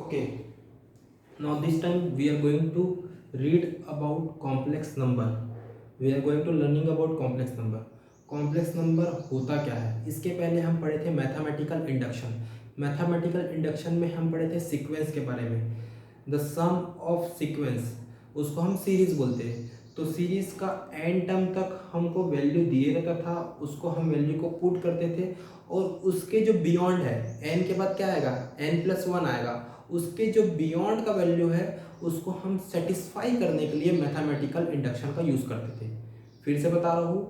Okay, now this time we are going to read about complex number. We are going to learning about complex number. Complex number होता क्या है, इसके पहले हम पढ़े थे मैथमेटिकल इंडक्शन. मैथमेटिकल इंडक्शन में हम पढ़े थे सीक्वेंस के बारे में. द सम ऑफ सीक्वेंस, उसको हम सीरीज बोलते हैं. तो सीरीज का एन टर्म तक हमको वैल्यू दिए रहता था, उसको हम वैल्यू को पुट करते थे और उसके जो बियॉन्ड है, एन के बाद क्या आएगा, n+1 आएगा, उसके जो बियॉन्ड का वैल्यू है उसको हम सेटिस्फाई करने के लिए मैथमेटिकल इंडक्शन का यूज़ करते थे. फिर से बता रहा हूँ,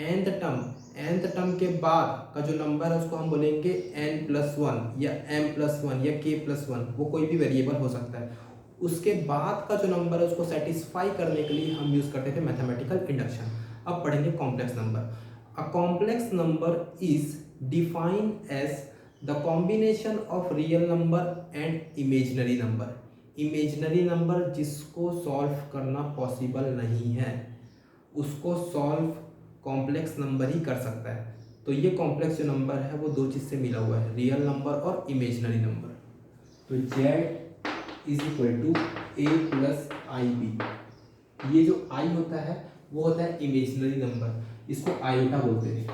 nth टर्म के बाद का जो नंबर है उसको हम बोलेंगे n+1 या m+1 या k+1, वो कोई भी वेरिएबल हो सकता है. उसके बाद का जो नंबर है उसको सेटिस्फाई करने के लिए हम यूज़ करते थे मैथमेटिकल इंडक्शन. अब पढ़ेंगे complex number. A complex number is defined as the combination of real number and imaginary number. Imaginary number जिसको सॉल्व करना पॉसिबल नहीं है उसको सॉल्व कॉम्प्लेक्स नंबर ही कर सकता है. तो ये कॉम्प्लेक्स जो नंबर है वो दो चीज़ से मिला हुआ है, रियल नंबर और इमेजिनरी नंबर. तो z is equal to a+ib. ये जो i होता है वो होता है इमेजिनरी नंबर, इसको आयोटा बोलते हैं.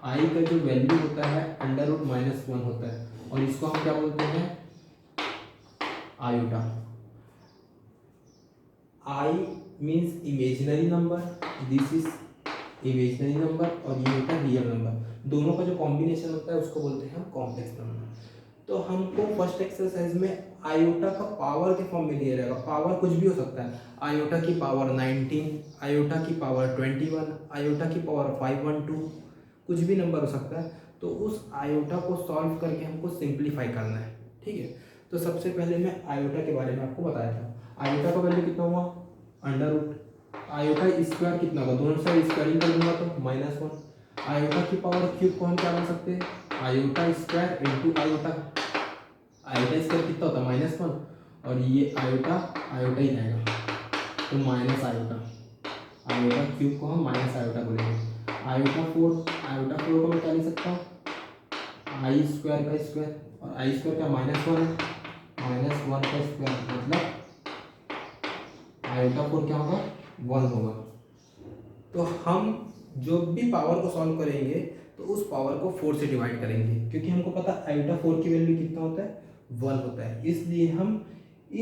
i का जो वैल्यू होता है √-1 होता है और इसको हम क्या बोलते हैं, iota. i means imaginary number, this is imaginary number और ये होता है रियल नंबर. दोनों का जो कॉम्बिनेशन होता है उसको बोलते हैं हम कॉम्प्लेक्स नंबर. तो हमको फर्स्ट एक्सरसाइज में आयोटा का पावर के फॉर्म में दिया रहेगा. पावर कुछ भी हो सकता है, आयोटा की पावर 19, आयोटा की पावर 21, आयोटा की पावर 512, कुछ भी नंबर हो सकता है. तो उस आयोटा को सॉल्व करके हमको सिंप्लीफाई करना है. ठीक है, तो सबसे पहले मैं आयोटा के बारे में आपको बताया था. आयोटा का वैल्यू कितना हुआ, √. आयोटा स्क्वायर कितना होगा, दोनों साइड स्क्वायरिंग कर दूंगा तो -1. आयोटा की पावर क्यूब को हम क्या बना सकते हैं, iota square into iota. Iota square कितना होता है, -1 और ये आयोटा आयोटा ही रहेगा तो माइनस आयोटा. आयोटा क्यूब को हम माइनस आयोटा बोलेंगे. आयोटा 4 को मैं क्या लिख सकता हूँ, आई स्क्वायर का स्क्वायर और आई स्क्वायर का -1 है, -1 का स्क्वायर मतलब आयोटा 4 क्या होगा, 1 होगा. तो हम जो भी पावर को सॉल्व करेंगे तो उस पावर को 4 से डिवाइड करेंगे, क्योंकि हमको पता है आयोटा 4 की वैल्यू कितना होता है, 1 होता है. इसलिए हम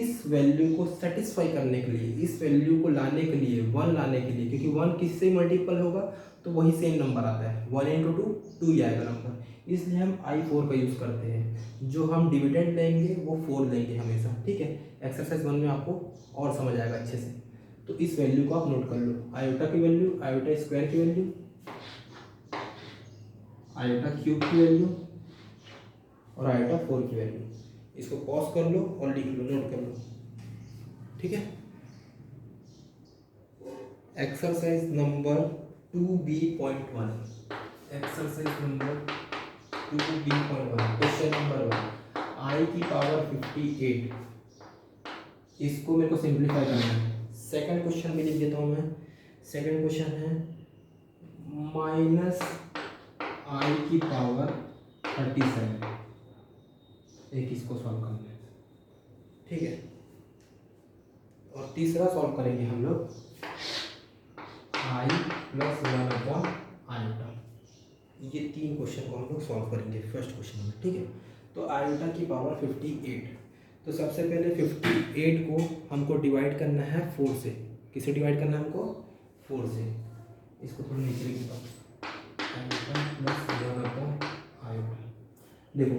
इस वैल्यू को सेटिस्फाई करने के लिए, इस वैल्यू को लाने के लिए, 1 लाने के लिए, क्योंकि 1 किससे मल्टीपल होगा तो वही सेम नंबर आता है, 1 × 2 2 ही आएगा नंबर. इसलिए हम i4 का यूज़ करते हैं. जो हम डिविडेंड लेंगे वो 4 लेंगे हमेशा. ठीक है, एक्सरसाइज 1 में आपको और समझ आएगा अच्छे से. तो इस वैल्यू को आप नोट कर लो, आयोटा की वैल्यू, आयोटा स्क्वायर की वैल्यू, आयोटा क्यूब की वैल्यू और आयोटा 4 की वैल्यू. इसको पॉज कर लो और लिख लो, नोट कर लो. ठीक है, exercise number 2b.1. Exercise number 2b.1, question number 1, आई की पावर 58. इसको मेरे को सिंप्लीफाई करना है. सेकंड क्वेश्चन भी लिख देता हूँ मैं. सेकंड क्वेश्चन है -i की पावर 37. एक इसको सॉल्व करना है. ठीक है, और तीसरा सॉल्व करेंगे हम लोग i + 1/i. ये 3 क्वेश्चन को हम लोग सॉल्व करेंगे फर्स्ट क्वेश्चन में. ठीक है, तो आयोटा की पावर 58. तो सबसे पहले 58 को हमको डिवाइड करना है 4 से. किसे डिवाइड करना है हमको, 4 से. इसको थोड़ा नीचे लिख देता हूँ, आयोटा. देखो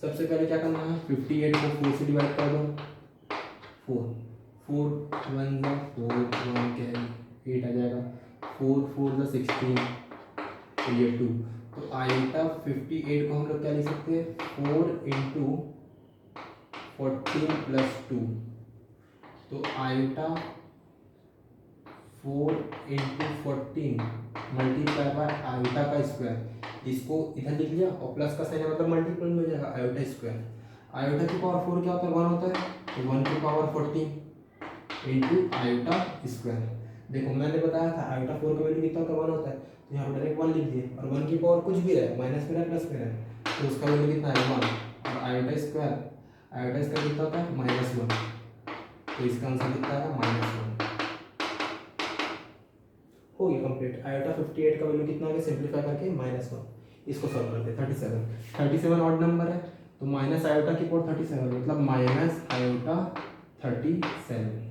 सबसे पहले क्या करना है, 58 को 4 से डिवाइड कर दो. 4 1 4 1 कैरी 8 आ जाएगा. 4 4 16 तो ये 2. तो आयोटा 58 को हम लोग क्या लिख सकते हैं, 4 × 14 + 2. तो आयोटा 4 × 14 मल्टीप्लाई बाय आयोटा का स्क्वायर. इसको इधर लिख लिया और प्लस का साइन है मतलब मल्टीपल में हो जाएगा, आयोटा स्क्वायर. आयोटा की पावर 4 क्या होता है, 1 होता है, तो 1 की पावर 14 × आयोटा स्क्वायर. देखो मैंने बताया था आयोटा 4 का वैल्यू कितना होता है, 1 होता है, तो यहाँ पर डायरेक्ट 1 लिख दिए. और 1 की पावर कुछ भी रहे, माइनस में रहे प्लस में रहे, तो उसका वैल्यू कितना है, 1. और आयोटा स्क्वायर, आयोटा इसका कितना होता है -1, तो इसका आंसर कितना है -1। हो गया कंप्लीट। आयोटा 58 का वैल्यू कितना आ गया, सिंप्लीफाई करके -1। इसको सॉल्व करते हैं। 37 ऑड नंबर है, तो माइनस आयोटा की पावर 37 मतलब माइनस आयोटा 37।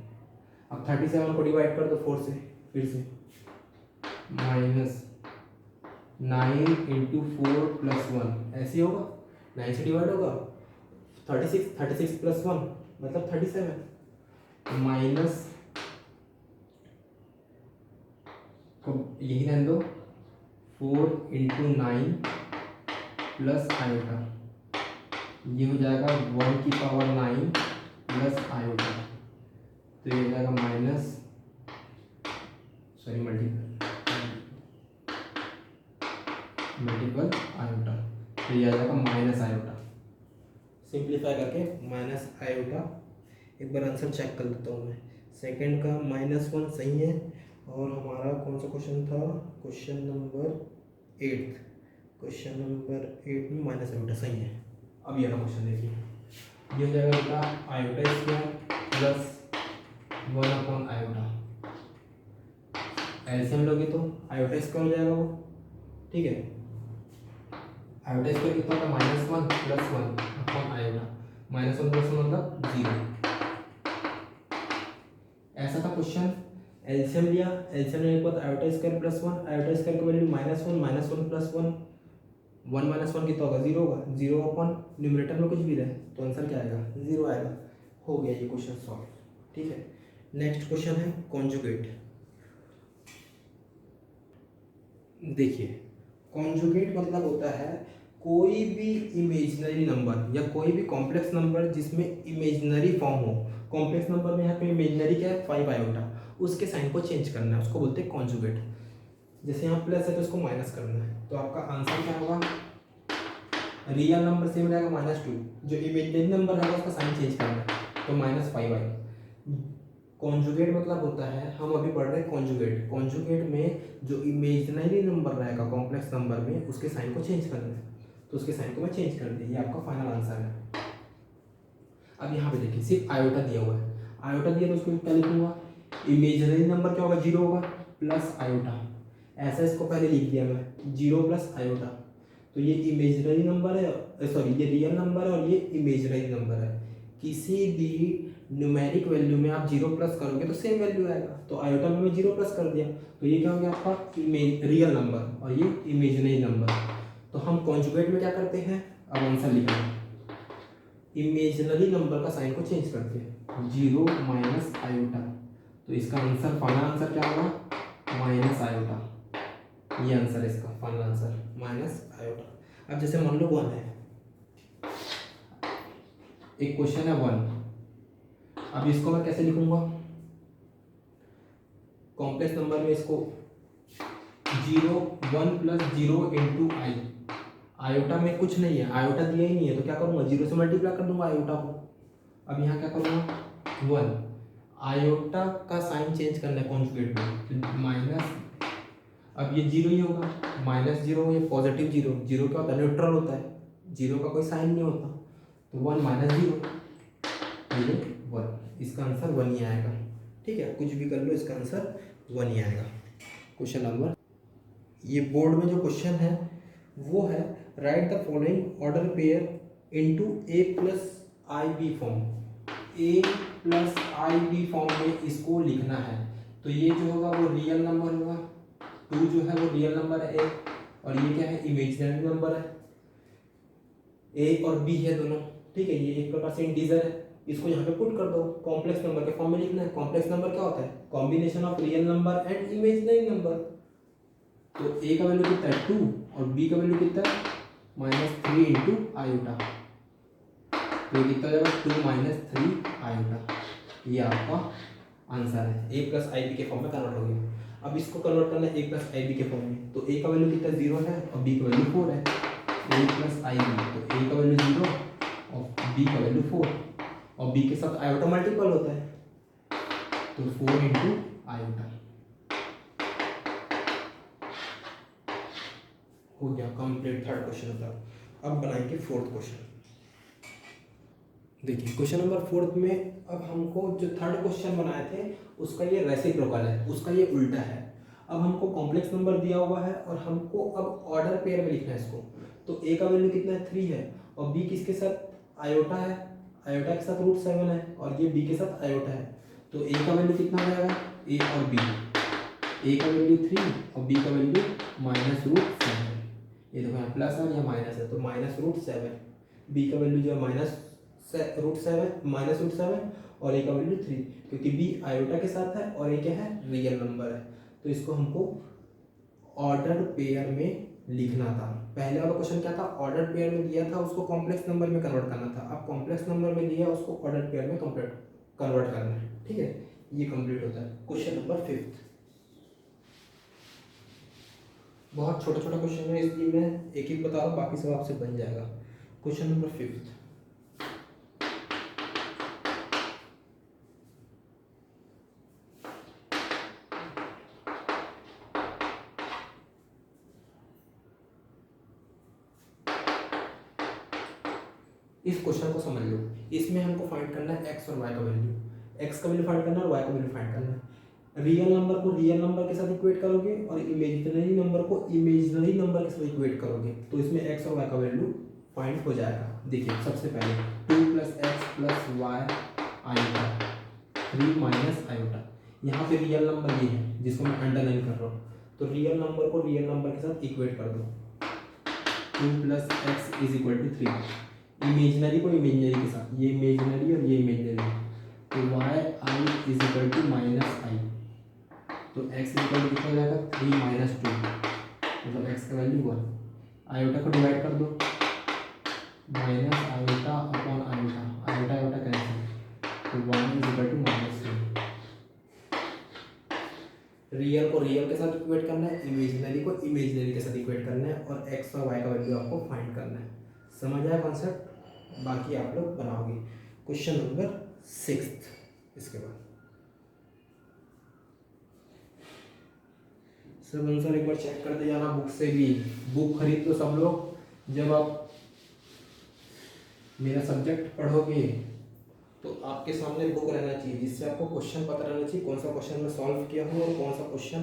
अब 37 को डिवाइड कर दो 4 से, फिर से -9 × 4 + 1 ऐसे होगा, 9 से डिवाइड होगा। 36 + 1 मतलब 37 माइनस यही रहने दो 4 × 9 प्लस आयोटा, ये हो जाएगा 1 की पावर 9 प्लस आयोटा, तो ये हो जाएगा मल्टीपल आयोटा, तो ये आ जाएगा माइनस आयोटा। सिंप्लीफाई करके माइनस आयोटा। एक बार आंसर चेक कर लेता हूँ मैं। सेकंड का -1 सही है, और हमारा कौन सा क्वेश्चन था, क्वेश्चन नंबर 8 में माइनस आयोटा सही है। अब ये वाला क्वेश्चन देखिए, ये हो जाएगा बेटा iota square plus 1 iota, LCM लोगे तो आयोटा स्क्वायर हो जाएगा वो, ठीक है। आयोटा स्क्वायर कितना होता है -1 + 1 आयोटा, -1 + 1 मतलब 0। ऐसा था क्वेश्चन, एलसीएम लिया, एलसीएम लेने के बाद iota square plus 1, iota square की वैल्यू -1 + 1 1 - 1 कितना होगा 0 होगा, 0 अपन न्यूमरेटर में कुछ भी रहे तो आंसर क्या आएगा 0 आएगा। हो गया ये क्वेश्चन सॉल्व, ठीक है। नेक्स्ट क्वेश्चन है कॉन्जुगेट। देखिए कॉन्जुगेट मतलब होता है कोई भी इमेजिनरी नंबर या कोई भी कॉम्प्लेक्स नंबर जिसमें इमेजिनरी फॉर्म हो। कॉम्प्लेक्स नंबर में यहाँ पे इमेजिनरी क्या है 5 आयोटा, उसके साइन को चेंज करना है, उसको बोलते हैं कॉन्जुगेट। जैसे यहाँ प्लस है तो उसको माइनस करना है, तो आपका आंसर क्या होगा, रियल नंबर सेम रहेगा -2, जो इमेजिनरी नंबर है उसका साइन चेंज करना है, तो -5 आएगा। कॉन्जुगेट मतलब होता है, हम अभी पढ़ रहे हैं कॉन्जुगेट। कॉन्जुगेट में जो इमेजिनरी नंबर रहेगा कॉम्प्लेक्स नंबर में उसके साइन को चेंज करना है, तो उसके साइन को मैं चेंज कर दिया, ये आपका फाइनल आंसर है। अब यहाँ पे देखिए सिर्फ आयोटा दिया हुआ है, आयोटा दिया तो उसको क्या लिखूंगा, इमेजिनरी नंबर क्या होगा 0 होगा प्लस आयोटा, ऐसा इसको पहले लिख दिया मैं 0 + आयोटा। तो ये इमेजिनरी नंबर है, सॉरी ये रियल नंबर है और ये इमेजिनरी नंबर है। किसी भी न्यूमेरिक वैल्यू में आप 0 प्लस करोगे तो सेम वैल्यू आएगा, तो आयोटा में मैं 0 प्लस कर दिया, तो ये क्या हो गया आपका रियल नंबर और ये इमेजिनरी नंबर। तो हम कॉन्जुगेट में क्या करते हैं, अब आंसर लिखना है, इमेजिनरी नंबर का साइन को चेंज करते हैं 0 - आयोटा, तो इसका आंसर फाइनल आंसर क्या होगा -आयोटा, ये आंसर है इसका फाइनल आंसर -आयोटा। अब जैसे मान लो 1 है, एक क्वेश्चन है 1, अब इसको मैं कैसे लिखूंगा, कॉम्प्लेक्स नंबर में इसको 0 1 + 0 × i, आयोटा में कुछ नहीं है, आयोटा दिया ही नहीं है, तो क्या करूंगा 0 से मल्टीप्लाई कर दूंगा आयोटा को। अब यहाँ क्या करूंगा 1, आयोटा का साइन चेंज करना है कॉन्जुगेट में माइनस, अब ये 0 ही होगा, -0 ये पॉजिटिव 0, 0 क्या होता है न्यूट्रल होता है, 0 का कोई साइन नहीं होता, तो 1 - 0 ये 1, इसका आंसर 1 ही आएगा, ठीक है। कुछ भी कर लो इसका आंसर 1 ही आएगा। क्वेश्चन नंबर, ये बोर्ड में जो क्वेश्चन है वो है right the following order pair into a + ib form. a + ib form में इसको लिखना है, तो ये जो होगा वो रियल नंबर होगा, 2 जो है वो रियल नंबर है एक, और ये क्या है इमेजिनरी नंबर है, a और b है दोनों, ठीक है। ये एक प्रकार से इंटीजर है, इसको यहाँ पे पुट कर दो, कॉम्प्लेक्स नंबर के फॉर्म में लिखना है। कॉम्प्लेक्स नंबर क्या होता है, combination of real number and imaginary number. तो a का वैल्यू कितना है 2 और b का वैल्यू कितना है -3 × आयोटा, तो ये कितना हो जाएगा 2 - 3 आयोटा, ये आपका आंसर है। a + ib के फॉर्म में कन्वर्ट हो गया। अब इसको कन्वर्ट करना है a + ib के फॉर्म में, तो a का वैल्यू कितना 0 है और b का वैल्यू 4 है, a + ib, तो a का वैल्यू 0 और b का वैल्यू 4, और b के साथ आयोटा मल्टीपल होता है, तो 4 × आयोटा हो गया कंप्लीट। थर्ड क्वेश्चन होता है। अब बनाएंगे फोर्थ क्वेश्चन। देखिए क्वेश्चन नंबर 4 में अब हमको जो थर्ड क्वेश्चन बनाए थे उसका ये रेसिप्रोकल है, उसका ये उल्टा है। अब हमको कॉम्प्लेक्स नंबर दिया हुआ है और हमको अब ऑर्डर पेयर में लिखना है इसको। तो ए का वैल्यू कितना है 3 है और बी किसके साथ आयोटा है, आयोटा के साथ √7 है और ये बी के साथ आयोटा है। तो ए का वैल्यू कितना हो जाएगा, ए और बी, ए का वैल्यू 3 और बी का वैल्यू -√7। ये देखो यहाँ प्लस है या माइनस है तो -√7, बी का वैल्यू जो है -√7 और ए का वैल्यू 3, क्योंकि बी आयोटा के साथ है और ए क्या है, रियल नंबर है। तो इसको हमको ऑर्डर पेयर में लिखना था। पहले वाला क्वेश्चन क्या था, ऑर्डर पेयर में दिया था उसको कॉम्प्लेक्स नंबर में कन्वर्ट करना था। अब कॉम्प्लेक्स नंबर में दिया उसको ऑर्डर पेयर में कन्वर्ट करना है। ठीक है, ये कंप्लीट होता है। क्वेश्चन नंबर 5 बहुत छोटा छोटा क्वेश्चन है इसलिए मैं एक एक बता रहा हूँ, बाकी सब आपसे बन जाएगा। क्वेश्चन नंबर 5, इस क्वेश्चन को समझ लो। इसमें हमको फाइंड करना है एक्स और वाई का वैल्यू, एक्स का वैल्यू फाइंड करना है और वाई का वैल्यू फाइंड करना है। रियल नंबर को रियल नंबर के साथ इक्वेट करोगे और इमेजिनरी नंबर को इमेजिनरी नंबर के साथ इक्वेट करोगे तो इसमें एक्स और वाई का वैल्यू फाइंड हो जाएगा। देखिए सबसे पहले 2 + x + y आयोटा 3 - आयोटा, यहाँ पे रियल नंबर ये है जिसको मैं अंडरलाइन कर रहा हूँ, तो रियल नंबर को रियल नंबर के साथ इक्वेट कर दो। 2 + x = 3, इमेजिनरी को इमेजिनरी के साथ, ये इमेजिनरी और ये इमेजिनरी, तो y i = -i, तो x कितना हो जाएगा 3 - 2, मतलब x का वैल्यू 1। आयोटा को डिवाइड कर दो, -iota upon iota, iota iota cancel, तो 1 = -2। रियल को रियल के साथ इक्वेट करना है, इमेजिनरी को इमेजिनरी के साथ इक्वेट करना है और x और y का वैल्यू आपको फाइंड करना है। समझ आया कॉन्सेप्ट, बाकी आप लोग बनाओगे। क्वेश्चन नंबर 6, इसके बाद सब आंसर एक बार चेक करते जाना बुक से भी। बुक खरीद लो सब लोग, जब आप मेरा सब्जेक्ट पढ़ोगे तो आपके सामने बुक रहना चाहिए जिससे आपको क्वेश्चन पता रहना चाहिए कौन सा क्वेश्चन मैं सॉल्व किया हूँ और कौन सा क्वेश्चन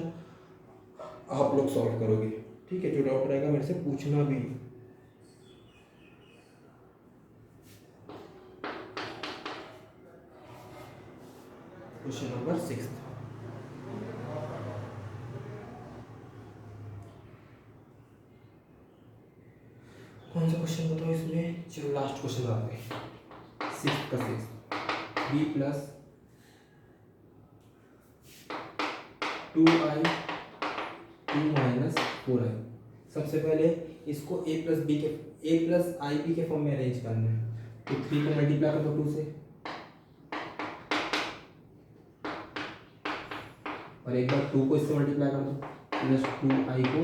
आप लोग सॉल्व करोगे। ठीक है, जो डाउट रहेगा मेरे से पूछना भी। क्वेश्चन नंबर 6, कौन सा क्वेश्चन बताओ इसमें, चलो लास्ट क्वेश्चन आते हैं। 6 का 6, b + 2i 2 - 4i। सबसे पहले इसको a + ib के फॉर्म में अरेंज करना है, तो 3 को मल्टीप्लाई कर दो 2 से और एक बार 2 को इससे मल्टीप्लाई कर दो, प्लस 2i को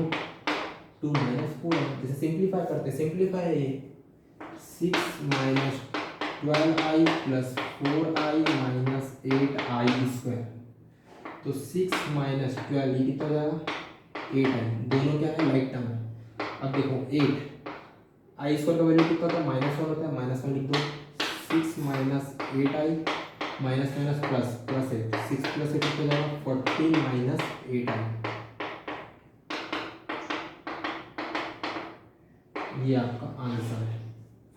2 - 4, जैसे सिंप्लीफाई करते हैं, सिंप्लीफाई है ये 6 - 12i + 4i - 8i², तो 6 - 12 ये कितना हो जाएगा 8i, दोनों क्या है लाइक टर्म है। अब देखो 8i² का वैल्यू कितना होता है -1 होता है, -1 लिख दो, 6 - 8i प्लस 8, 6 + 8 कितना हो जाएगा 14 - 8i, ये आपका आंसर है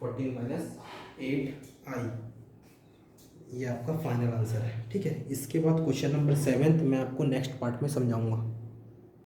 14 - 8i, ये आपका फाइनल आंसर है। ठीक है, इसके बाद क्वेश्चन नंबर 7 मैं आपको नेक्स्ट पार्ट में समझाऊंगा।